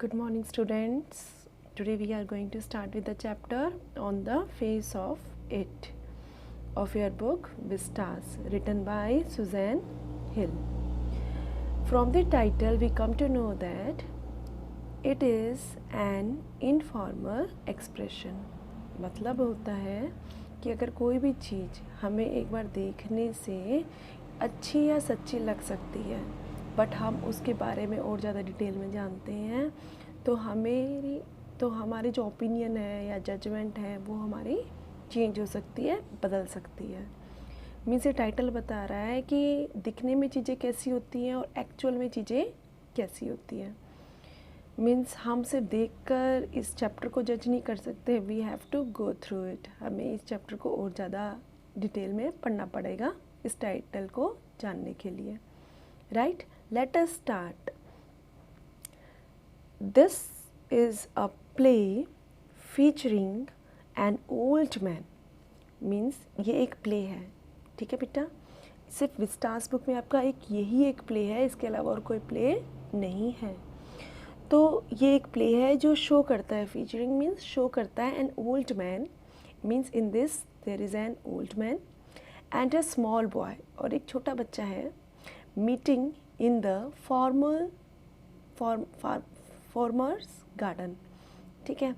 Good morning, students. Today we are going to start with the chapter on the face of it of your book Vistas, written by Suzanne Hill. From the title, we come to know that it is an informal expression. मतलब होता है कि अगर कोई भी चीज़ हमें एक बार देखने से अच्छी या सच्ची लग सकती है, बट हम उसके बारे में और ज़्यादा डिटेल में जानते हैं, तो हमारी जो ओपिनियन है या जजमेंट है वो हमारी चेंज हो सकती है, बदल सकती है। मीन्स ये टाइटल बता रहा है कि दिखने में चीज़ें कैसी होती हैं और एक्चुअल में चीज़ें कैसी होती हैं। मीन्स हम सिर्फ देखकर इस चैप्टर को जज नहीं कर सकते, we have to go through it. हमें इस चैप्टर को और ज़्यादा डिटेल में पढ़ना पड़ेगा इस टाइटल को जानने के लिए। Right, late us start. This is a play featuring N old man. Means ये एक प्ले है, ठीक है बेटा। सिर्फ विस्टास बुक में आपका यही एक प्ले है, इसके अलावा और कोई प्ले नहीं है। तो ये एक प्ले है जो शो करता है, फीचरिंग मीन्स शो करता है an old man. Means in this there is an old man and a small boy, और एक छोटा बच्चा है, meeting in the farmers garden. ठीक है,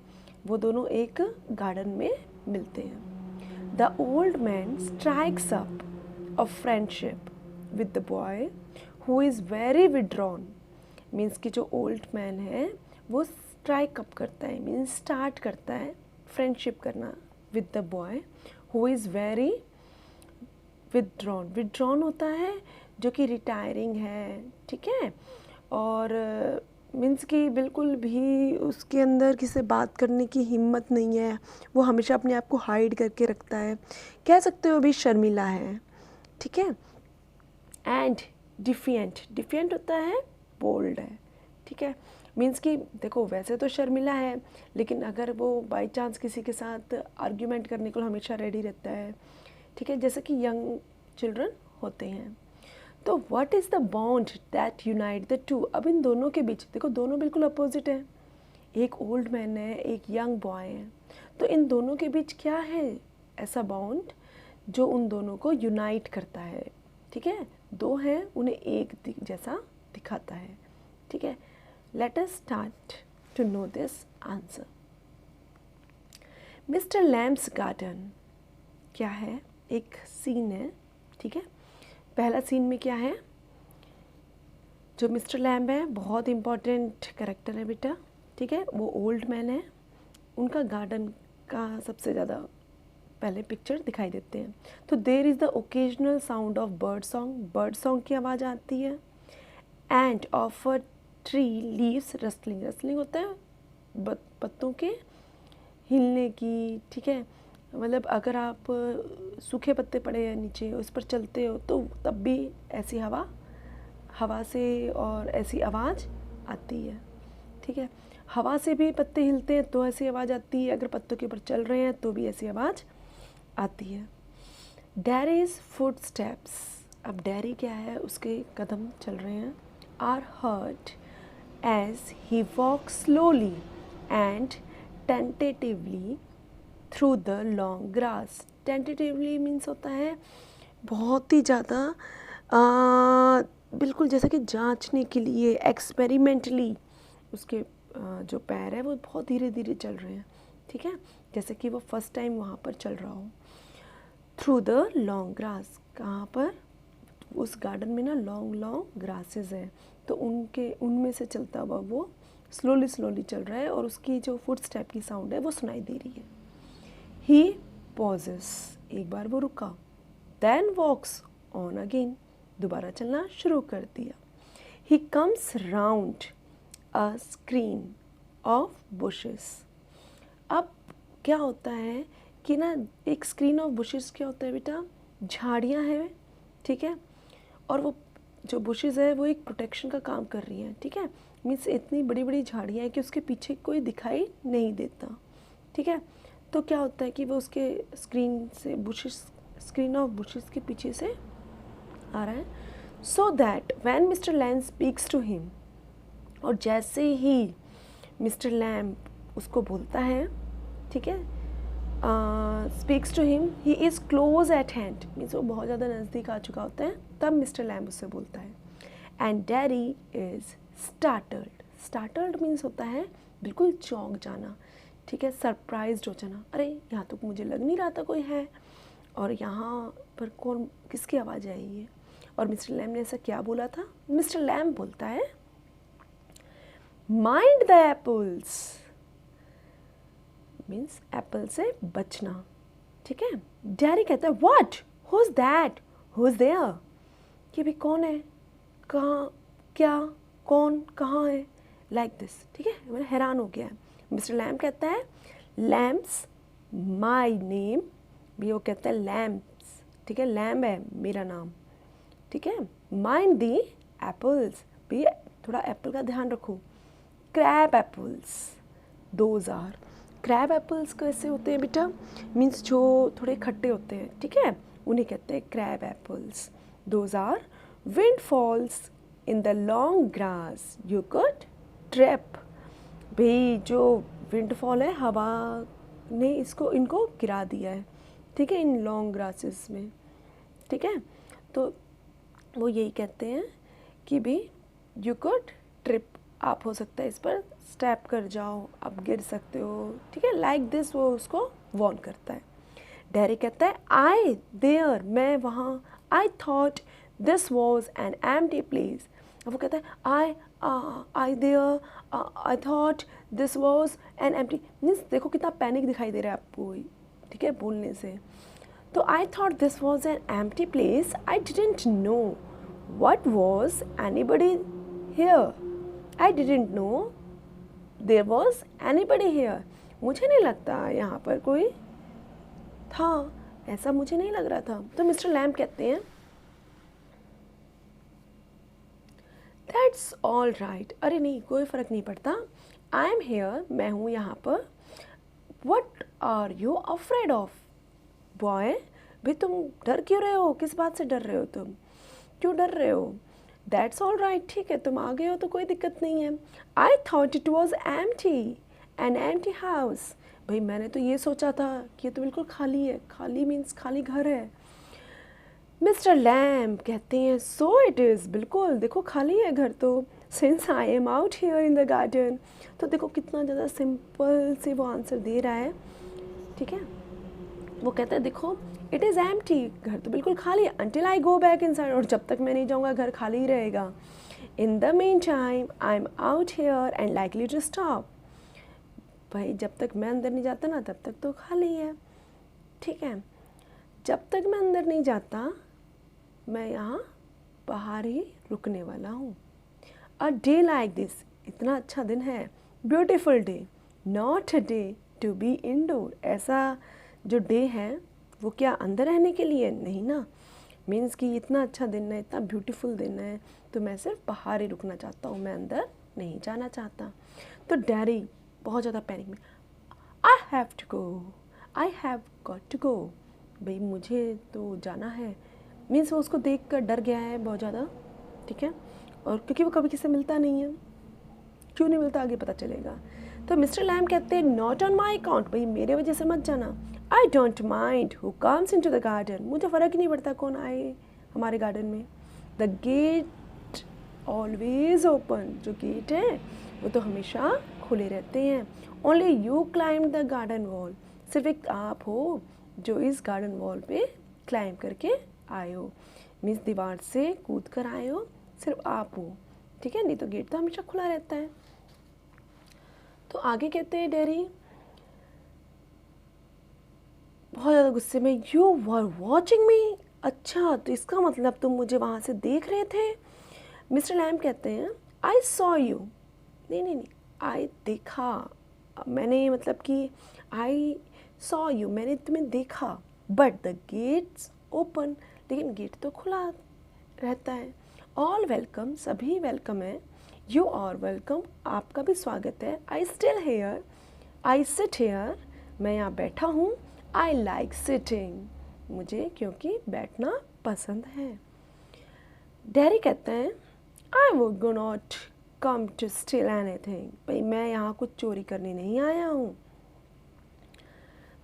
वो दोनों एक गार्डन में मिलते हैं। The old man strikes up a friendship with the boy who is very withdrawn. Means कि जो ओल्ड मैन है वो स्ट्राइक अप करता है, मीन्स स्टार्ट करता है फ्रेंडशिप करना with the boy who is very withdrawn. Withdrawn होता है जो कि रिटायरिंग है, ठीक है, और मीन्स कि बिल्कुल भी उसके अंदर किसी से बात करने की हिम्मत नहीं है, वो हमेशा अपने आप को हाइड करके रखता है, कह सकते हो अभी शर्मिला है, ठीक है। एंड डिफिएंट होता है बोल्ड है, ठीक है। मीन्स कि देखो वैसे तो शर्मिला है, लेकिन अगर वो बाई चांस किसी के साथ आर्ग्यूमेंट करने को हमेशा रेडी रहता है, ठीक है, जैसे कि यंग चिल्ड्रन होते हैं। तो what is the bond that unite the two. अब इन दोनों के बीच देखो, दोनों बिल्कुल अपोजिट है, एक ओल्ड मैन है, एक यंग बॉय है। तो इन दोनों के बीच क्या है ऐसा बॉन्ड जो उन दोनों को यूनाइट करता है, ठीक है। दो हैं, उन्हें एक जैसा दिखाता है, ठीक है। Let us start to know this answer. Mister Lamb's garden क्या है, एक सीन है, ठीक है। पहला सीन में क्या है, जो मिस्टर लैम्ब है बहुत इम्पॉर्टेंट कैरेक्टर है बेटा, ठीक है। वो ओल्ड मैन है, उनका गार्डन का सबसे ज़्यादा पहले पिक्चर दिखाई देते हैं। तो there is the occasional sound of bird song की आवाज़ आती है, and of a tree leaves rustling होता है पत्तों के हिलने की, ठीक है। मतलब अगर आप सूखे पत्ते पड़े हैं नीचे, उस पर चलते हो तो तब भी ऐसी हवा से और ऐसी आवाज़ आती है, ठीक है। हवा से भी पत्ते हिलते हैं तो ऐसी आवाज़ आती है, अगर पत्तों के ऊपर चल रहे हैं तो भी ऐसी आवाज़ आती है। डैरीज फुट स्टेप्स, अब डैरी क्या है, उसके कदम चल रहे हैं, are heard as he walk slowly and tentatively through the long grass. Tentatively means होता है बहुत ही ज़्यादा बिल्कुल जैसा कि जांचने के लिए, एक्सपेरिमेंटली उसके जो पैर है वो बहुत धीरे धीरे चल रहे हैं, ठीक है, जैसे कि वो फर्स्ट टाइम वहाँ पर चल रहा हो। थ्रू द लॉन्ग ग्रास, कहाँ पर, उस गार्डन में ना लॉन्ग ग्रासेस हैं, तो उनमें से चलता हुआ वो स्लोली चल रहा है, और उसकी जो फुट स्टेप की साउंड है वो सुनाई दे रही है। ही पॉजेस, एक बार वो रुका, देन वॉक्स ऑन अगेन, दोबारा चलना शुरू कर दिया। He comes round a screen of bushes. अब क्या होता है कि ना, एक स्क्रीन ऑफ बुशेस क्या होता है बेटा, झाड़ियाँ हैं, ठीक है, और वो जो बुशेस है वो एक प्रोटेक्शन का काम कर रही हैं, ठीक है। मीन्स इतनी बड़ी बड़ी झाड़ियाँ हैं कि उसके पीछे कोई दिखाई नहीं देता, ठीक है। तो क्या होता है कि वो उसके स्क्रीन ऑफ बुशेस के पीछे से आ रहा है। So that when mister Lamb speaks to him, और जैसे ही मिस्टर लैम्प उसको बोलता है, ठीक है, speaks to him, he is close at hand, means वो बहुत ज़्यादा नज़दीक आ चुका होता है, तब मिस्टर लैम्प उससे बोलता है। And daddy is startled, startled means होता है बिल्कुल चौंक जाना, ठीक है, सरप्राइज्ड हो जाना, अरे यहाँ तो मुझे लग नहीं रहा था कोई है, और यहाँ पर कौन, किसकी आवाज़ आई है। और मिस्टर लैम्प ने ऐसा क्या बोला था? मिस्टर लैम्प बोलता है mind the apples, means apple से बचना, ठीक है। डैडी कहता है what, who is that, who is there, कि भी कौन है, कहाँ, क्या, कौन, कहाँ है, लाइक दिस, ठीक है, मैं हैरान हो गया है। मिस्टर लैम्प कहता है लैम्प्स माई नेम, भी वो कहता है लैम्प्स, ठीक है, लैम्प है मेरा नाम, ठीक है। माइंड दी एप्पल्स, भी थोड़ा एप्पल का ध्यान रखो। Crab apples, those are, crab apples कैसे होते हैं बेटा, मीन्स जो थोड़े खट्टे होते हैं, ठीक है, उन्हें कहते हैं crab apples. Those are windfalls in the long grass you could trip, भाई जो विंड फॉल है, हवा ने इनको गिरा दिया है, ठीक है, इन लॉन्ग ग्रासेस में, ठीक है। तो वो यही कहते हैं कि भी यू कुड ट्रिप, आप हो सकता है इस पर स्टेप कर जाओ, आप गिर सकते हो, ठीक है, लाइक दिस वो उसको वॉर्न करता है। डैरी कहता है आई देयर, मैं वहाँ, I thought this was an empty place, वो कहता है I there, I thought this was an empty, means देखो कितना पैनिक दिखाई दे रहा है आपको, ठीक है, बोलने से। तो आई thought this was an empty place, I didn't know what was anybody here, I didn't know there was anybody here, मुझे नहीं लगता यहाँ पर कोई था, ऐसा मुझे नहीं लग रहा था। तो मिस्टर लैम्प कहते हैं दैट्स ऑल राइट, अरे नहीं कोई फ़र्क नहीं पड़ता, आई एम हेयर, मैं हूँ यहाँ पर। What are you afraid of boy, भाई तुम डर क्यों रहे हो, किस बात से डर रहे हो, तुम क्यों डर रहे हो। दैट्स ऑल राइट, ठीक है, तुम आ गए हो तो कोई दिक्कत नहीं है। I thought it was empty, an empty house, भाई मैंने तो ये सोचा था कि ये तो बिल्कुल खाली है, खाली मीन्स खाली घर है। मिस्टर लैम्प कहते हैं सो इट इज़, बिल्कुल देखो खाली है घर तो, since I am out here in the garden, तो देखो कितना ज़्यादा सिंपल से वो आंसर दे रहा है, ठीक है। वो कहता है देखो इट इज़ एम्प्टी, घर तो बिल्कुल खाली है, until I go back inside, और जब तक मैं नहीं जाऊँगा घर खाली ही रहेगा। In the meantime I am out here and likely to stop, भाई जब तक मैं अंदर नहीं जाता ना तब तक तो खाली है, ठीक है, जब तक मैं अंदर नहीं जाता मैं यहाँ बाहर ही रुकने वाला हूँ। अ डे लाइक दिस, इतना अच्छा दिन है, beautiful day, not a day to be indoor, ऐसा जो डे है वो क्या अंदर रहने के लिए नहीं ना, मीन्स कि इतना अच्छा दिन है, इतना ब्यूटीफुल दिन है, तो मैं सिर्फ बाहर ही रुकना चाहता हूँ, मैं अंदर नहीं जाना चाहता। तो डैडी बहुत ज़्यादा पैनिक में, I have to go, I have got to go, भाई मुझे तो जाना है, मीन्स वो उसको देख कर डर गया है बहुत ज़्यादा, ठीक है, और क्योंकि वो कभी किसी से मिलता नहीं है, क्यों नहीं मिलता आगे पता चलेगा। तो मिस्टर लैम्प कहते हैं नॉट ऑन माई अकाउंट, भाई मेरे वजह से मत जाना, I don't mind who comes into the garden, मुझे फ़र्क ही नहीं पड़ता कौन आए हमारे गार्डन में, द गेट ऑलवेज ओपन, जो गेट है वो तो हमेशा खुले रहते हैं, only you climb the garden wall, सिर्फ एक आप हो जो इस गार्डन वॉल पे क्लाइम करके आए हो, मीन्स दीवार से कूद कर आए हो, सिर्फ आप हो, ठीक है, नहीं तो गेट तो हमेशा खुला रहता है। तो आगे कहते हैं डैडी बहुत ज़्यादा गुस्से में, यू वर वॉचिंग मी, अच्छा तो इसका मतलब तुम मुझे वहाँ से देख रहे थे। मिस्टर लैम्प कहते हैं आई सॉ यू, नहीं, आई देखा, मैंने मतलब कि आई सॉ यू, मैंने तुम्हें देखा, बट द गेट्स ओपन, लेकिन गेट तो खुला रहता है। ऑल वेलकम, सभी वेलकम है, यू आर वेलकम, आपका भी स्वागत है। I still here, I sit here, मैं यहाँ बैठा हूँ। आई लाइक सिटिंग, मुझे क्योंकि बैठना पसंद है। डैडी कहते हैं I would go not come to steal anything. भाई मैं यहाँ कुछ चोरी करने नहीं आया हूँ.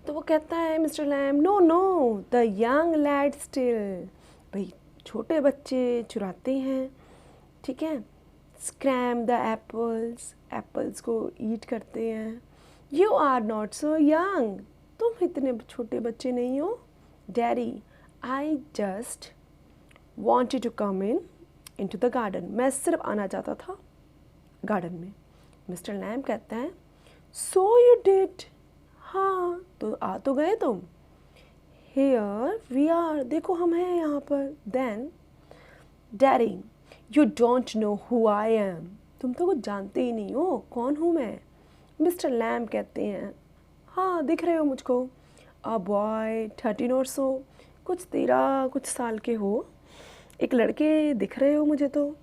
तो वो कहता है mister Lamb, no no the young lad still. भाई छोटे बच्चे चुराते हैं, ठीक है. स्क्रैम द एप्पल्स, एप्पल्स को ईट करते हैं. You are not so young, तुम इतने छोटे बच्चे नहीं हो. Daddy I just want you to come into the garden. मैं सिर्फ आना चाहता था गार्डन में. मिस्टर लैम कहता है, सो यू डिड, हाँ तो आ तो गए तुम. हियर वी आर, देखो हम हैं यहाँ पर. Then daddy you don't know who I am, तुम तो कुछ जानते ही नहीं हो कौन हूँ मैं. मिस्टर लैम कहते हैं, हाँ दिख रहे हो मुझको. अ बॉय 13 और सो, कुछ 13 कुछ साल के हो, एक लड़के दिख रहे हो मुझे तो.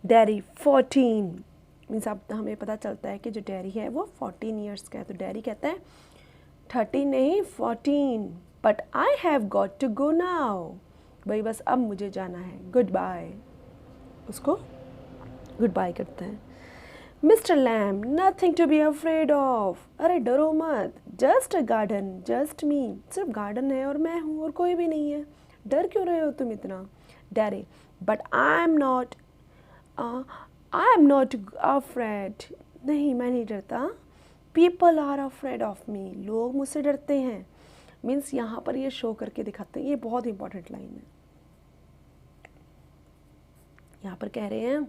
डैडी 14, मीन्स अब हमें पता चलता है कि जो डैडी है वो 14 ईयर्स का है. तो डैडी कहता है 13 नहीं 14, but I have got to go now. भाई बस अब मुझे जाना है, गुड बाय. उसको गुड बाय करता है. Mister Lamb, nothing to be afraid of, अरे डरो मत, just a garden, just me, सिर्फ गार्डन है और मैं हूँ और कोई भी नहीं है, डर क्यों रहे हो तुम इतना. Daddy but I am not afraid, नहीं मैं नहीं डरता. People are afraid of me, लोग मुझसे डरते हैं. मीन्स यहाँ पर ये शो करके दिखाते हैं, ये बहुत इंपॉर्टेंट लाइन है. यहाँ पर कह रहे हैं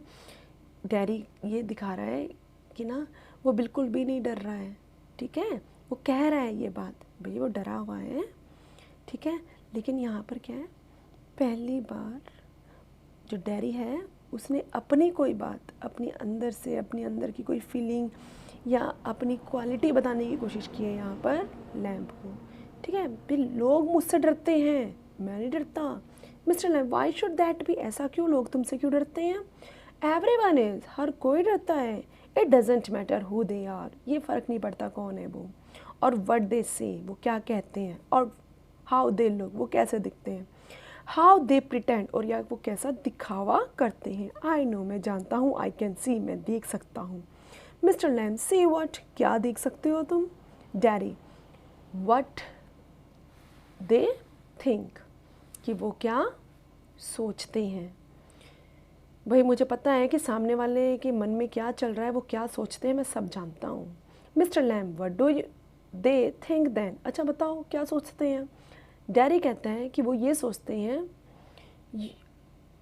डैडी ये दिखा रहा है कि ना वो बिल्कुल भी नहीं डर रहा है, ठीक है. वो कह रहा है ये बात, भाई वो डरा हुआ है, ठीक है. लेकिन यहाँ पर क्या है, पहली बार जो डैडी है उसने अपनी कोई बात अपनी अंदर से, अपनी अंदर की कोई फीलिंग या अपनी क्वालिटी बताने की कोशिश की है यहाँ पर लैम्प को, ठीक है. फिर लोग मुझसे डरते हैं, मैं नहीं डरता. Mister Lamb, why should that be, ऐसा क्यों, लोग तुमसे क्यों डरते हैं. एवरीवन इज, हर कोई डरता है. It doesn't matter who they are, ये फ़र्क नहीं पड़ता कौन है वो, और व्हाट दे से, वो क्या कहते हैं, और हाउ दे लुक, वो कैसे दिखते हैं, हाउ दे प्रिटेंड, और या वो कैसा दिखावा करते हैं. आई नो, मैं जानता हूँ. आई कैन सी, मैं देख सकता हूँ. मिस्टर लैम्प, सी व्हाट, क्या देख सकते हो तुम. डैडी व्हाट दे थिंक, कि वो क्या सोचते हैं. भाई मुझे पता है कि सामने वाले के मन में क्या चल रहा है, वो क्या सोचते हैं, मैं सब जानता हूँ. Mister Lamb, what do they think then, अच्छा बताओ क्या सोचते हैं. डैडी कहता है कि वो ये सोचते हैं,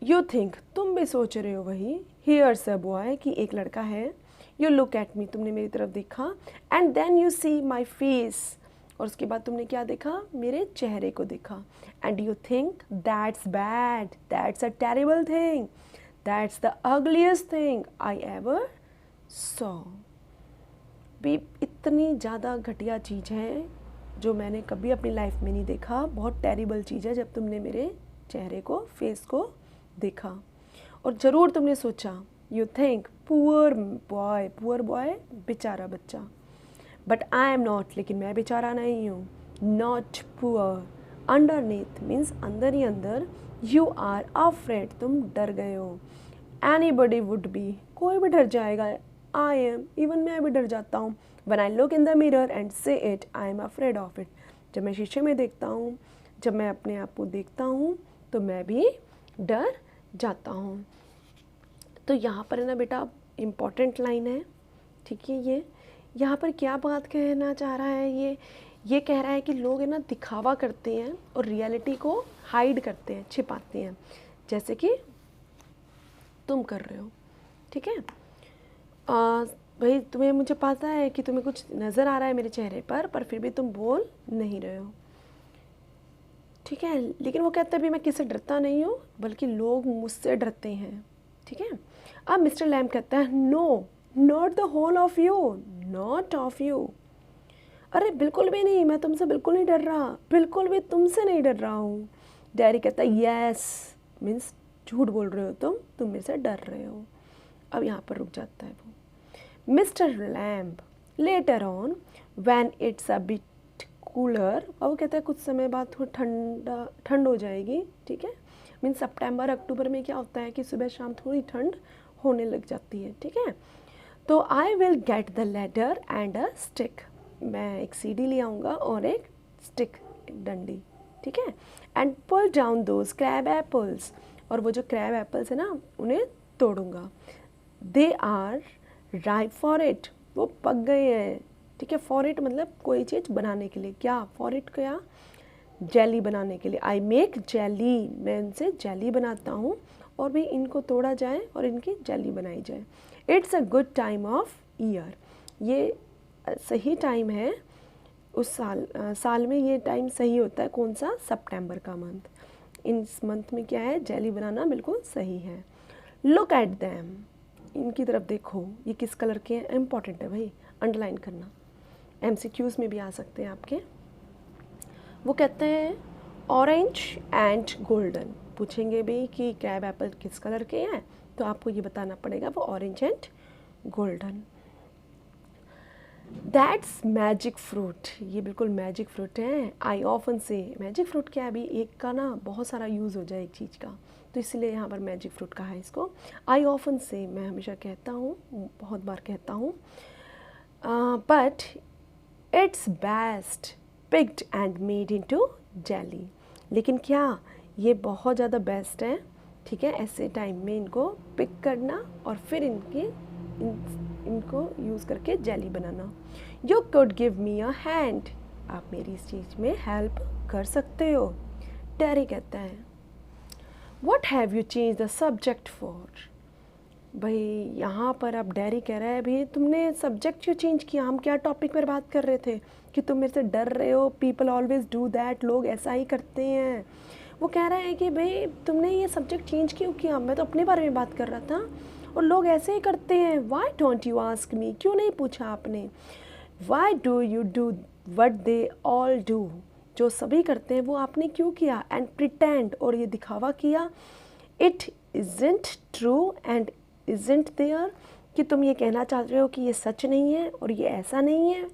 यू थिंक, तुम भी सोच रहे हो वही. हियर्स अ बॉय, कि एक लड़का है. यू लुक एट मी, तुमने मेरी तरफ देखा. And then you see my face, और उसके बाद तुमने क्या देखा, मेरे चेहरे को देखा. And you think that's bad, that's a terrible thing, that's the ugliest thing I ever saw. भी इतनी ज़्यादा घटिया चीज़ है जो मैंने कभी अपनी लाइफ में नहीं देखा. बहुत टेरिबल चीज़ है जब तुमने मेरे चेहरे को, फेस को देखा. और ज़रूर तुमने सोचा, यू थिंक पुअर बॉय, बेचारा बच्चा. बट आई एम नॉट, लेकिन मैं बेचारा नहीं हूँ. नॉट पुअर, अंडरनीथ मीन्स अंदर ही अंदर. यू आर अफ्रेड, तुम डर गए हो. एनीबडी वुड बी, कोई भी डर जाएगा. आई एम, इवन मैं भी डर जाता हूँ. When I look in the mirror and see it, I am afraid of it. जब मैं शीशे में देखता हूँ, जब मैं अपने आप को देखता हूँ, तो मैं भी डर जाता हूँ. तो यहाँ पर है ना बेटा इम्पॉर्टेंट लाइन है, ठीक है. ये यहाँ पर क्या बात कहना चाह रहा है, ये कह रहा है कि लोग है ना दिखावा करते हैं और रियलिटी को हाइड करते हैं, छिपाते हैं, जैसे कि तुम कर रहे हो, ठीक है. भाई तुम्हें, मुझे पता है कि तुम्हें कुछ नज़र आ रहा है मेरे चेहरे पर फिर भी तुम बोल नहीं रहे हो, ठीक है. लेकिन वो कहता है भी मैं किससे डरता नहीं हूँ, बल्कि लोग मुझसे डरते हैं, ठीक है. अब मिस्टर लैम्प कहता है, no not the whole of you, not of you. अरे बिल्कुल भी नहीं, मैं तुमसे बिल्कुल नहीं डर रहा, बिल्कुल भी तुमसे नहीं डर रहा हूँ. डैडी कहता है, यस मीन्स झूठ बोल रहे हो तुम मेरे से डर रहे हो. अब यहाँ पर रुक जाता है वो. Mister lamp, later on when it's a bit cooler, और वो कहता है कुछ समय बाद थोड़ी ठंड हो जाएगी, ठीक है. मीन्स सितंबर अक्टूबर में क्या होता है कि सुबह शाम थोड़ी ठंड होने लग जाती है, ठीक है। तो I will get the ladder and a stick, मैं एक सीढ़ी ले आऊँगा और एक स्टिक, एक डंडी, ठीक है। And pull down those crab apples, और वो जो क्रैब एप्पल्स है ना उन्हें तोड़ूंगा। They are ripe for it, वो पक गए हैं, ठीक है। फॉर इट मतलब कोई चीज़ बनाने के लिए, क्या फॉर इट, क्या जेली बनाने के लिए। आई मेक जेली, मैं इनसे जेली बनाता हूँ और भी इनको तोड़ा जाए और इनकी जेली बनाई जाए। It's a good time of year, ये सही टाइम है उस साल में ये टाइम सही होता है, कौन सा, सितंबर का मंथ। इस मंथ में क्या है, जेली बनाना बिल्कुल सही है। लुक एट दैम, इनकी तरफ देखो, ये किस कलर के हैं, इम्पॉर्टेंट है भाई, अंडरलाइन करना, एमसीक्यूज में भी आ सकते हैं आपके। वो कहते हैं ऑरेंज एंड गोल्डन, पूछेंगे भी कि क्रैब एप्पल किस कलर के हैं, तो आपको ये बताना पड़ेगा वो orange and golden. That's magic fruit, ये बिल्कुल मैजिक फ्रूट है। आई ऑफन से, मैजिक फ्रूट क्या है अभी, एक का ना बहुत सारा यूज़ हो जाए एक चीज़ का, तो इसलिए यहाँ पर मैजिक फ्रूट कहा है इसको। आई ऑफन से, मैं हमेशा कहता हूँ, बहुत बार कहता हूँ। But it's best picked and made into jelly, लेकिन क्या ये बहुत ज़्यादा बेस्ट है, ठीक है, ऐसे टाइम में इनको पिक करना और फिर इनको यूज़ करके jelly banana. You could give me a hand, आप मेरी इस चीज़ में हेल्प कर सकते हो, टेरी कहता है। What have you change the subject for, भाई यहाँ पर अब डेरी कह रहा है भाई तुमने सब्जेक्ट क्यों चेंज किया, हम क्या टॉपिक पर बात कर रहे थे कि तुम मेरे से डर रहे हो, पीपल ऑलवेज डू दैट, लोग ऐसा ही करते हैं। वो कह रहा है कि भाई तुमने ये सब्जेक्ट चेंज क्यों किया, मैं तो अपने बारे में बात कर रहा था और लोग ऐसे ही करते हैं। Why don't you ask me, क्यों नहीं पूछा आपने। Why do you do what they all do, जो सभी करते हैं वो आपने क्यों किया। एंड प्रिटेंड, और ये दिखावा किया। It isn't true and isn't there, कि तुम ये कहना चाह रहे हो कि ये सच नहीं है और ये ऐसा नहीं है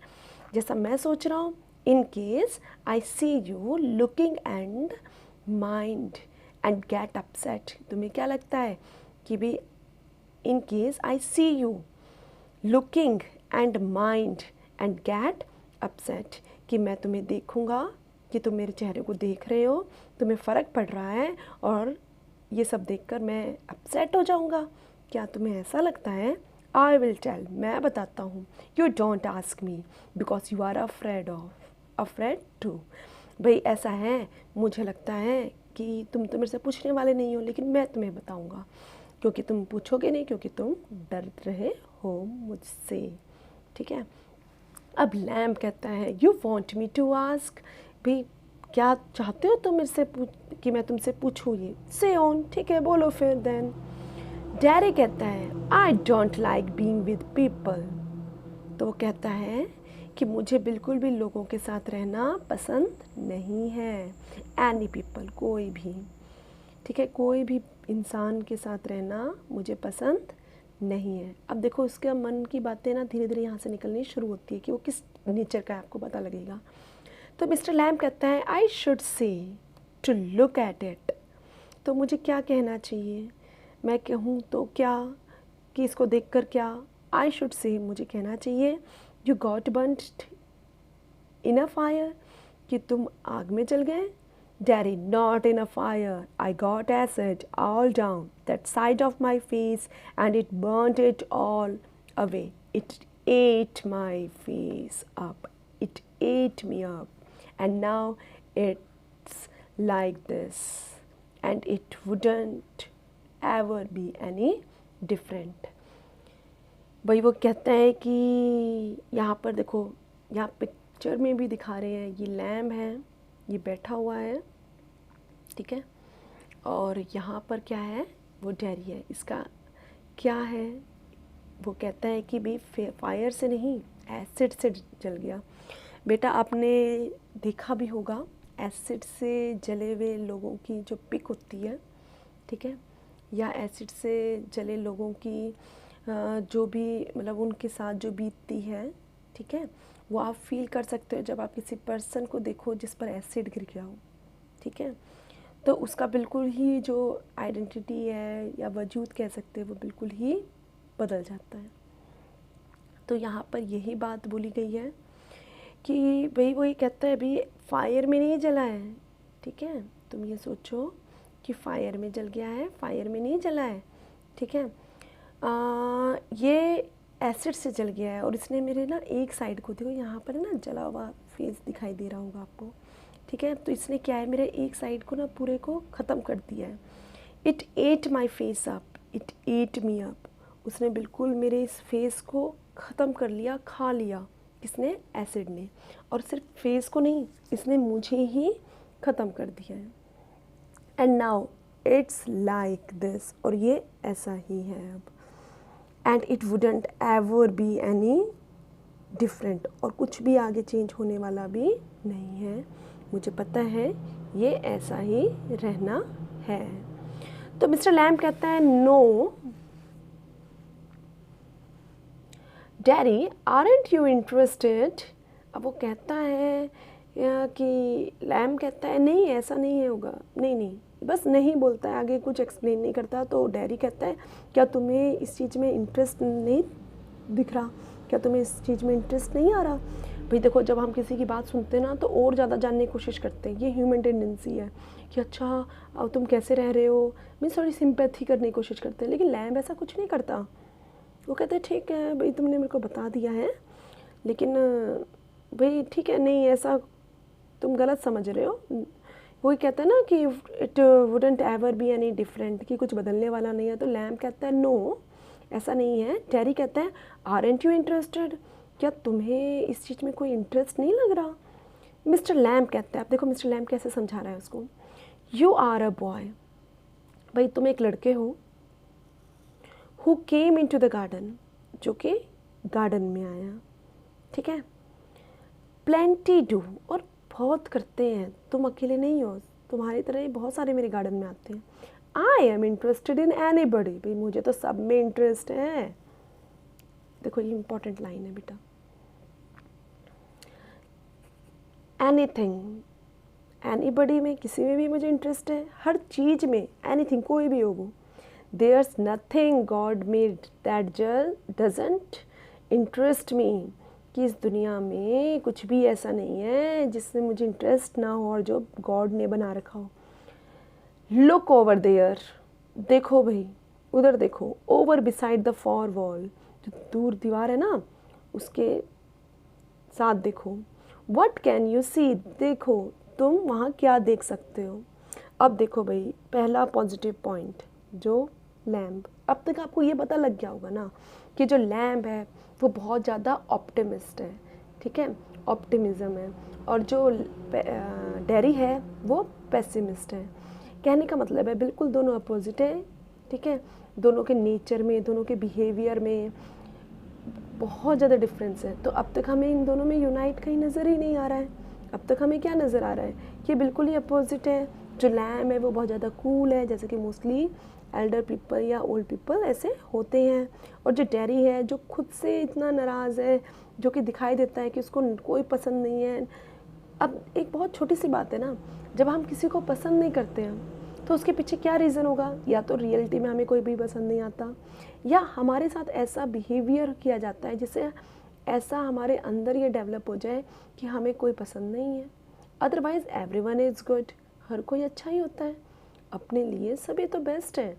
जैसा मैं सोच रहा हूँ। In case I see you looking and mind and get upset, तुम्हें क्या लगता है कि भी in case I see you looking and mind and get upset, कि मैं तुम्हें देखूँगा, कि तुम मेरे चेहरे को देख रहे हो, तुम्हें फ़र्क पड़ रहा है और ये सब देखकर मैं अपसेट हो जाऊँगा, क्या तुम्हें ऐसा लगता है। आई विल टेल, मैं बताता हूँ। You don't ask me because you are afraid to, भाई ऐसा है, मुझे लगता है कि तुम तो मेरे से पूछने वाले नहीं हो, लेकिन मैं तुम्हें बताऊँगा, क्योंकि तुम पूछोगे नहीं, क्योंकि तुम डर रहे हो मुझसे, ठीक है। अब लैम्प कहता है you want me to ask, भाई क्या चाहते हो तुम मेरे से कि मैं तुमसे पूछूँ, ये से ऑन, ठीक है, बोलो फिर। देन डेरी कहता है I don't like being with people, तो वो कहता है कि मुझे बिल्कुल भी लोगों के साथ रहना पसंद नहीं है। एनी पीपल, कोई भी, ठीक है, कोई भी इंसान के साथ रहना मुझे पसंद नहीं है। अब देखो उसके मन की बातें ना धीरे धीरे यहाँ से निकलनी शुरू होती है कि वो किस नेचर का है, आपको पता लगेगा। तो मिस्टर लैम्प कहता है I should say to look at it, तो मुझे क्या कहना चाहिए, मैं कहूँ तो क्या, कि इसको देखकर क्या। आई शुड से, मुझे कहना चाहिए you got burned in a fire, कि तुम आग में जल गए। Daddy, not in a fire. I got acid all down that side of my face and it burnt it all away. It ate my face up. It ate me up. And now it's like this. And it wouldn't ever be any different. भाई वो कहता है कि यहाँ पर देखो, यहाँ picture में भी दिखा रहे हैं, ये लैम्प है, ये बैठा हुआ है, ठीक है, और यहाँ पर क्या है, वो डेरी है, इसका क्या है, वो कहता है कि भी फायर से नहीं, एसिड से जल गया। बेटा आपने देखा भी होगा एसिड से जले हुए लोगों की जो पिक होती है, ठीक है, या एसिड से जले लोगों की जो भी मतलब उनके साथ जो बीतती है, ठीक है, वो आप फील कर सकते हो जब आप किसी पर्सन को देखो जिस पर एसिड गिर गया हो, ठीक है। तो उसका बिल्कुल ही जो आइडेंटिटी है या वजूद कह सकते हैं वो बिल्कुल ही बदल जाता है। तो यहाँ पर यही बात बोली गई है कि भाई वही कहता है भाई फायर में नहीं जला है, ठीक है। तुम ये सोचो कि फायर में जल गया है, फायर में नहीं जला है, ठीक है। ये एसिड से जल गया है और इसने मेरे ना एक साइड को, देखो यहाँ पर ना जला हुआ फेस दिखाई दे रहा होगा आपको, ठीक है। तो इसने क्या है, मेरे एक साइड को ना पूरे को ख़त्म कर दिया है। It at my face up, it at me up. उसने बिल्कुल मेरे इस फेस को ख़त्म कर लिया, खा लिया, किसने, एसिड ने। और सिर्फ फेस को नहीं, इसने मुझे ही ख़त्म कर दिया है। And now it's like this, और ये ऐसा ही है अब। And it wouldn't ever be any different, और कुछ भी आगे चेंज होने वाला भी नहीं है। मुझे पता है ये ऐसा ही रहना है। तो मिस्टर लैम्ब कहता है no daddy aren't you interested. अब वो कहता है कि लैम्ब कहता है नहीं ऐसा नहीं है होगा, नहीं, बस नहीं बोलता है, आगे कुछ एक्सप्लेन नहीं करता। तो डैडी कहता है क्या तुम्हें इस चीज़ में इंटरेस्ट नहीं दिख रहा, क्या तुम्हें इस चीज़ में इंटरेस्ट नहीं आ रहा। भाई देखो, जब हम किसी की बात सुनते हैं ना तो और ज़्यादा जानने की कोशिश करते हैं, ये ह्यूमन टेंडेंसी है कि अच्छा अब तुम कैसे रह रहे हो, मीन्स थोड़ी सिंपैथी करने की कोशिश करते हैं। लेकिन लैम्ब ऐसा कुछ नहीं करता, वो कहते हैं ठीक है भाई तुमने मेरे को बता दिया है, लेकिन भाई ठीक है, नहीं ऐसा तुम गलत समझ रहे हो। वही कहता है ना कि it wouldn't ever be any different, कि कुछ बदलने वाला नहीं है। तो लैम्ब कहता है नो ऐसा नहीं है। डैडी कहता है आरंट यू इंटरेस्टेड, क्या तुम्हें इस चीज़ में कोई इंटरेस्ट नहीं लग रहा। मिस्टर लैम्ब कहता है, आप देखो मिस्टर लैम्ब कैसे समझा रहा है उसको, यू आर अ बॉय, भाई तुम एक लड़के हो, who came into the garden, जो कि गार्डन में आया, ठीक है। प्लेंटी डू, और बहुत करते हैं, तुम अकेले नहीं हो, तुम्हारी तरह ही बहुत सारे मेरे गार्डन में आते हैं। I am interested in anybody, भाई मुझे तो सब में इंटरेस्ट है। देखो ये इंपॉर्टेंट लाइन है बेटा। एनीथिंग, एनीबडी में, किसी में भी मुझे इंटरेस्ट है, हर चीज़ में, एनीथिंग कोई भी हो वो। There's nothing God made that just doesn't interest me, कि इस दुनिया में कुछ भी ऐसा नहीं है जिसमें मुझे इंटरेस्ट ना हो और जो गॉड ने बना रखा हो। लुक ओवर देयर, देखो भाई उधर देखो, over beside the for wall, जो दूर दीवार है ना उसके साथ देखो। व्हाट कैन यू सी, देखो तुम वहाँ क्या देख सकते हो। अब देखो भाई पहला पॉजिटिव पॉइंट जो लैम्ब, अब तक आपको ये पता लग गया होगा ना कि जो लैम्ब है वो बहुत ज़्यादा ऑप्टिमिस्ट है, ठीक है, ऑप्टिमिज़म है। और जो डैरी है वो पेसिमिस्ट है। कहने का मतलब है बिल्कुल दोनों अपोजिट है, ठीक है। दोनों के नेचर में, दोनों के बिहेवियर में बहुत ज़्यादा डिफरेंस है। तो अब तक हमें इन दोनों में यूनाइट कहीं नज़र ही नहीं आ रहा है। अब तक हमें क्या नज़र आ रहा है कि बिल्कुल ही अपोजिट है। जो लैम्ब है वो बहुत ज़्यादा कूल है, जैसे कि मोस्टली एल्डर पीपल या ओल्ड पीपल ऐसे होते हैं। और जो डैरी है जो खुद से इतना नाराज़ है, जो कि दिखाई देता है कि उसको कोई पसंद नहीं है। अब एक बहुत छोटी सी बात है ना, जब हम किसी को पसंद नहीं करते हैं तो उसके पीछे क्या रीज़न होगा, या तो रियलिटी में हमें कोई भी पसंद नहीं आता, या हमारे साथ ऐसा बिहेवियर किया जाता है जिससे ऐसा हमारे अंदर ये डेवलप हो जाए कि हमें कोई पसंद नहीं है। अदरवाइज़ एवरीवन इज़ गुड, हर कोई अच्छा ही होता है, अपने लिए सभी तो बेस्ट है।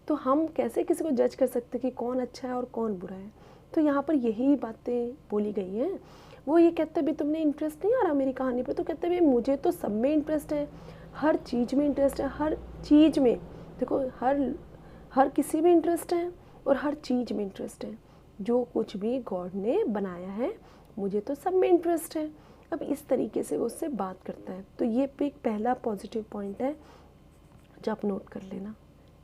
तो हम कैसे किसी को जज कर सकते कि कौन अच्छा है और कौन बुरा है। तो यहाँ पर यही बातें बोली गई हैं। वो ये कहते भी तुमने इंटरेस्ट नहीं आ रहा मेरी कहानी पे, तो कहते भी मुझे तो सब में इंटरेस्ट है, हर चीज़ में इंटरेस्ट है, हर चीज़ में देखो, हर किसी में इंटरेस्ट है और हर चीज़ में इंटरेस्ट है। जो कुछ भी गॉड ने बनाया है मुझे तो सब में इंटरेस्ट है। अब इस तरीके से वो उससे बात करता है। तो ये एक पहला पॉजिटिव पॉइंट है जो आप नोट कर लेना,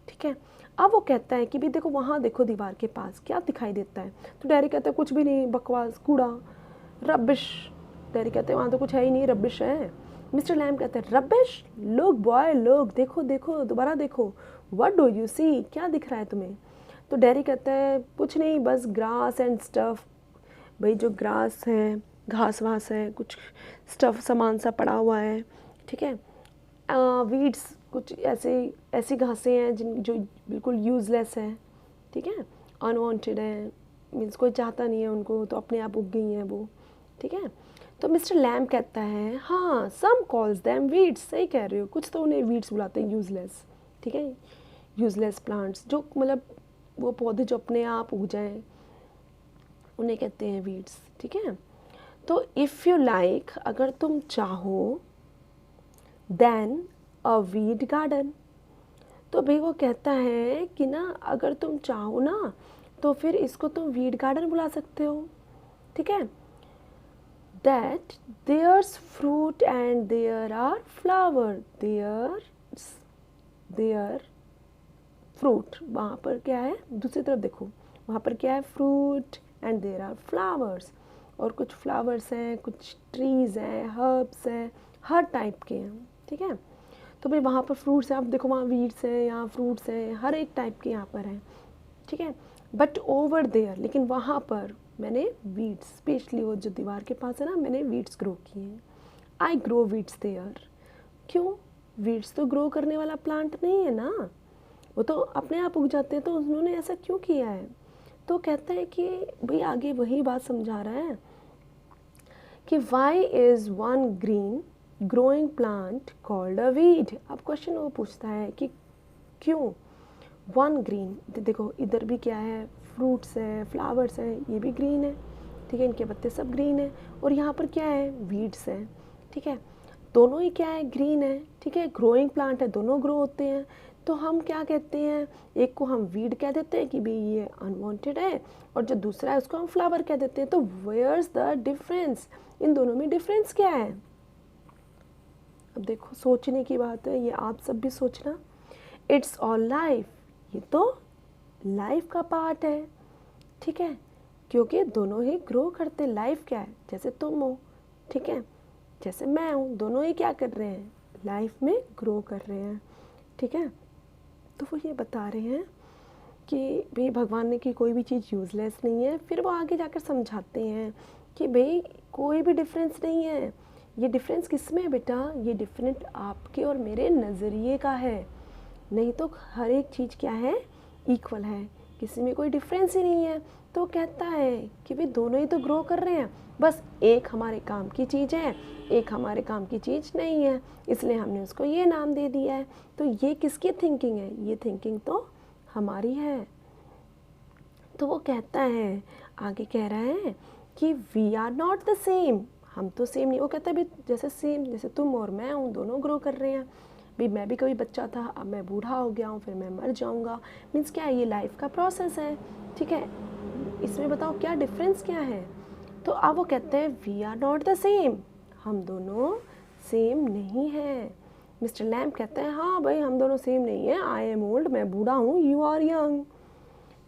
ठीक है। अब वो कहता है कि भी देखो वहाँ देखो दीवार के पास क्या दिखाई देता है। तो डैरी कहता है कुछ भी नहीं, बकवास, कूड़ा, रबिश। डैरी कहते हैं वहाँ तो कुछ है ही नहीं, रबिश है। मिस्टर लैम्ब कहते हैं रबिश, लुक बॉय लुक, देखो देखो दोबारा देखो, व्हाट डू यू सी, क्या दिख रहा है तुम्हें। तो डैरी कहता है कुछ नहीं, बस ग्रास एंड स्टफ़। भाई जो ग्रास है, घास वास है, कुछ स्टफ़ सामान सा पड़ा हुआ है, ठीक है, वीड्स कुछ ऐसी घासें हैं जो बिल्कुल यूज़लेस है, ठीक है, अनवांटेड है, मीन्स कोई चाहता नहीं है उनको, तो अपने आप उग गई हैं वो, ठीक है। तो मिस्टर लैम कहता है हाँ, सम कॉल्स देम वीड्स, सही कह रहे हो, कुछ तो उन्हें वीड्स बुलाते हैं, यूज़लेस, ठीक है, यूज़लेस प्लांट्स, जो मतलब वो पौधे जो अपने आप उग जाएं उन्हें कहते हैं वीड्स, ठीक है। तो इफ़ यू लाइक, अगर तुम चाहो, देन अ वीड गार्डन, तो भाई वो कहता है कि ना अगर तुम चाहो ना तो फिर इसको तुम वीड गार्डन बुला सकते हो, ठीक है। That there's fruit and there are flower, there fruit, वहाँ पर क्या है, दूसरी तरफ देखो, वहाँ पर क्या है, fruit and there are flowers, और कुछ फ्लावर्स हैं, कुछ ट्रीज़ हैं, हर्ब्स हैं, हर टाइप के हैं, ठीक है। तो भाई वहाँ पर फ्रूट्स हैं, आप देखो वहाँ वीड्स हैं, यहाँ फ्रूट्स हैं, हर एक टाइप के यहाँ पर हैं, ठीक है। बट ओवर देयर, लेकिन वहाँ पर मैंने वीड्स, स्पेशली वो जो दीवार के पास है ना, मैंने वीड्स ग्रो किए हैं, आई ग्रो वीड्स देयर। क्यों, वीड्स तो ग्रो करने वाला प्लांट नहीं है ना, वो तो अपने आप उग जाते हैं, तो उन्होंने ऐसा क्यों किया है। तो कहता है कि भाई आगे वही बात समझा रहा है कि why is one green growing plant called a weed. अब क्वेश्चन वो पूछता है कि क्यों वन ग्रीन, देखो इधर भी क्या है, फ्रूट्स हैं, फ्लावर्स हैं, ये भी ग्रीन है, ठीक है, इनके पत्ते सब ग्रीन है, और यहाँ पर क्या है, वीड्स हैं, ठीक है, दोनों ही क्या है, ग्रीन है, ठीक है, ग्रोइंग प्लांट है, दोनों ग्रो होते हैं, तो हम क्या कहते हैं, एक को हम वीड कह देते हैं कि भाई ये अनवांटेड है, और जो दूसरा है उसको हम फ्लावर कह देते हैं। तो वेयर्स द डिफरेंस, इन दोनों में डिफरेंस क्या है। अब देखो सोचने की बात है, ये आप सब भी सोचना। इट्स ऑल लाइफ, ये तो लाइफ का पार्ट है, ठीक है, क्योंकि दोनों ही ग्रो करते। लाइफ क्या है, जैसे तुम हो, ठीक है, जैसे मैं हूँ, दोनों ही क्या कर रहे हैं, लाइफ में ग्रो कर रहे हैं, ठीक है। तो वो ये बता रहे हैं कि भाई भगवान ने की कोई भी चीज़ यूज़लेस नहीं है। फिर वो आगे जाकर समझाते हैं कि भाई कोई भी डिफरेंस नहीं है, ये डिफरेंस किस में है बेटा, ये डिफरेंट आपके और मेरे नज़रिए का है, नहीं तो हर एक चीज़ क्या है, इक्वल है, किसी में कोई डिफरेंस ही नहीं है। तो कहता है कि भाई दोनों ही तो ग्रो कर रहे हैं, बस एक हमारे काम की चीज़ है, एक हमारे काम की चीज़ नहीं है, इसलिए हमने उसको ये नाम दे दिया है। तो ये किसकी थिंकिंग है, ये थिंकिंग तो हमारी है। तो वो कहता है, आगे कह रहा है कि we are not the same, हम तो सेम नहीं। वो कहता है भाई जैसे सेम, जैसे तुम और मैं हूँ, दोनों ग्रो कर रहे हैं, भाई मैं भी कभी बच्चा था, अब मैं बूढ़ा हो गया हूँ, फिर मैं मर जाऊँगा, मीन्स क्या है, ये लाइफ का प्रोसेस है, ठीक है, इसमें बताओ क्या डिफरेंस क्या है। तो अब वो कहते हैं we are not the same, हम दोनों सेम नहीं हैं। मिस्टर लैम्प कहते हैं हाँ भाई हम दोनों सेम नहीं हैं, आई एम ओल्ड, मैं बूढ़ा हूँ, यू आर यंग,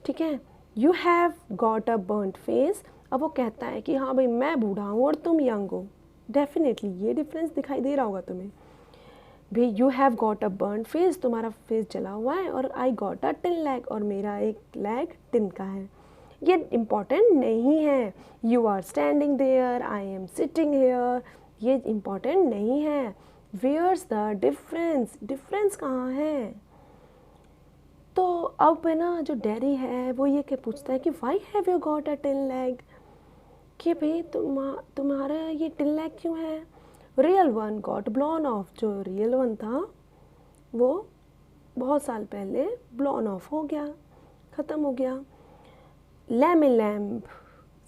ठीक है, you have got a burned face. अब वो कहता है कि हाँ भाई मैं बूढ़ा हूँ और तुम यंग हो, डेफिनेटली ये डिफरेंस दिखाई दे रहा होगा तुम्हें। भाई you have got a burn face, तुम्हारा फेस जला हुआ है, और I got a tin lag, और मेरा एक लैग टिन का है, ये इम्पॉर्टेंट नहीं है। You are standing there, I am sitting here, ये इम्पॉर्टेंट नहीं है। वेयर्स द डिफरेंस, डिफरेंस कहाँ है। तो अब है ना जो डैडी है वो ये क्या पूछता है कि why have you got a tin lag, कि भाई तुम्हारा ये टिन लैग क्यों है। Real one got blown of, जो रियल वन था वो बहुत साल पहले ब्लोन ऑफ हो गया, ख़त्म हो गया। लैमे लैम्प,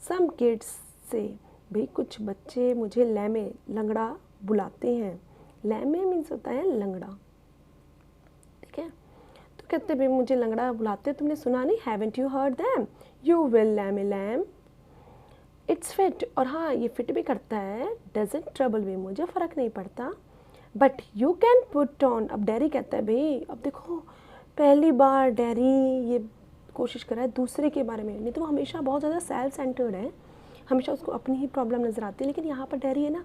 सम किड्स से, भाई कुछ बच्चे मुझे लैमे, लंगड़ा बुलाते हैं। लैमे मीन्स होता है लंगड़ा, ठीक है। तो कहते भाई मुझे लंगड़ा बुलाते, तुमने सुना नहीं, haven't you heard them, you will लैमे लैम्प, इट्स फिट, और हाँ ये फिट भी करता है, डजेंट ट्रबल भी, मुझे फ़र्क नहीं पड़ता, but you can put on. अब डैरी कहता है भाई, अब देखो पहली बार डैरी ये कोशिश कर रहा है दूसरे के बारे में, नहीं तो वो हमेशा बहुत ज़्यादा सेल्फ सेंटर्ड है, हमेशा उसको अपनी ही प्रॉब्लम नज़र आती है, लेकिन यहाँ पर डैरी है ना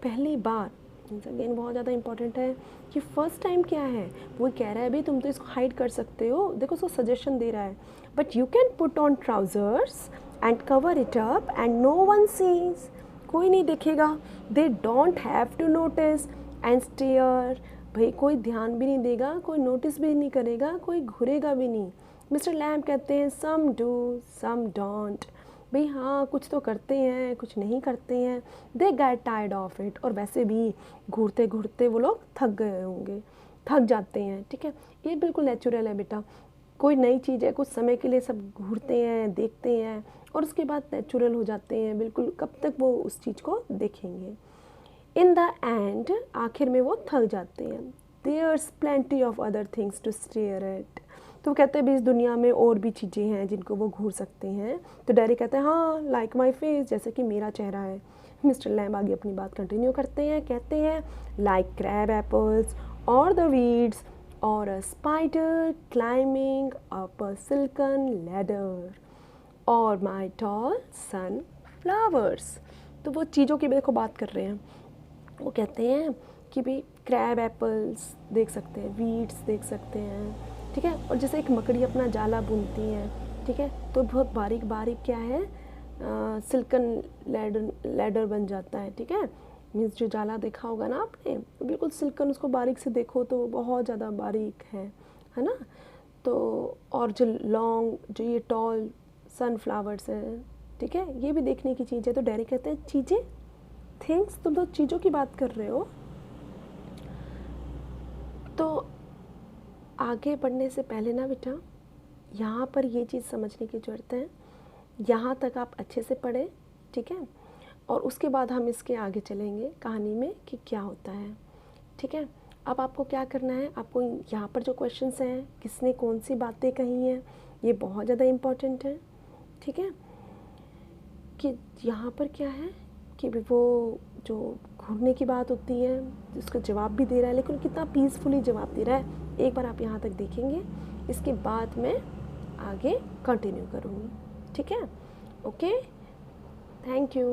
पहली बार, अगेन बहुत ज़्यादा इंपॉर्टेंट है कि फर्स्ट टाइम क्या है, वो कह रहा है भाई तुम तो इसको हाइड कर सकते हो, देखो उसको सजेशन दे रहा है, but you can put on trousers and cover it up and no one sees, कोई नहीं देखेगा, they don't have to notice and stare भाई कोई ध्यान भी नहीं देगा, कोई नोटिस भी नहीं करेगा, कोई घूरेगा भी नहीं। मिस्टर लैम्ब कहते हैं सम डू सम डोंट, भाई हाँ कुछ तो करते हैं कुछ नहीं करते हैं। They get tired of it, और वैसे भी घूरते घूरते वो लोग थक गए होंगे, थक जाते हैं, ठीक है। ये बिल्कुल नेचुरल है बेटा, कोई नई चीज़ है कुछ समय के लिए सब घूरते हैं देखते हैं और उसके बाद नेचुरल हो जाते हैं, बिल्कुल कब तक वो उस चीज़ को देखेंगे। इन द एंड, आखिर में वो थक जाते हैं। There's plenty of other things to stare at, तो वो कहते हैं भी इस दुनिया में और भी चीज़ें हैं जिनको वो घूर सकते हैं। तो डैडी कहते हैं हाँ लाइक माई फेस, जैसे कि मेरा चेहरा है। मिस्टर लैम्ब आगे अपनी बात कंटिन्यू करते हैं, कहते हैं लाइक क्रैब एप्पल्स और द वीड्स और a spider climbing up a silken ladder और माई टॉल सन फ्लावर्स। तो वो चीज़ों की देखो बात कर रहे हैं। वो कहते हैं कि भाई क्रैब एप्पल्स देख सकते हैं, वीड्स देख सकते हैं, ठीक है। और जैसे एक मकड़ी अपना जाला बुनती है, ठीक है, तो बहुत बारीक बारीक क्या है सिल्कन लैडर बन जाता है, ठीक है। मीन्स जो जाला देखा होगा ना आपने, बिल्कुल सिल्कन, उसको बारीक से देखो तो बहुत ज़्यादा बारीक है ना। तो और जो लॉन्ग जो ये टॉल सनफ्लावर्स हैं, ठीक है, ये भी देखने की चीज़ है। तो डैडी कहते हैं चीज़ें, थिंग्स, तुम तो चीज़ों की बात कर रहे हो। तो आगे बढ़ने से पहले ना बेटा, यहाँ पर ये चीज़ समझने की ज़रूरत है, यहाँ तक आप अच्छे से पढ़ें, ठीक है, और उसके बाद हम इसके आगे चलेंगे कहानी में कि क्या होता है, ठीक है। अब आपको क्या करना है, आपको यहाँ पर जो क्वेश्चंस हैं, किसने कौन सी बातें कही हैं, ये बहुत ज़्यादा इम्पॉर्टेंट है, ठीक है। कि यहाँ पर क्या है कि वो जो घूरने की बात होती है, उसका जवाब भी दे रहा है, लेकिन कितना पीसफुली जवाब दे रहा है, एक बार आप यहाँ तक देखेंगे, इसके बाद मैं आगे कंटिन्यू करूँगी, ठीक है। Okay, thank you.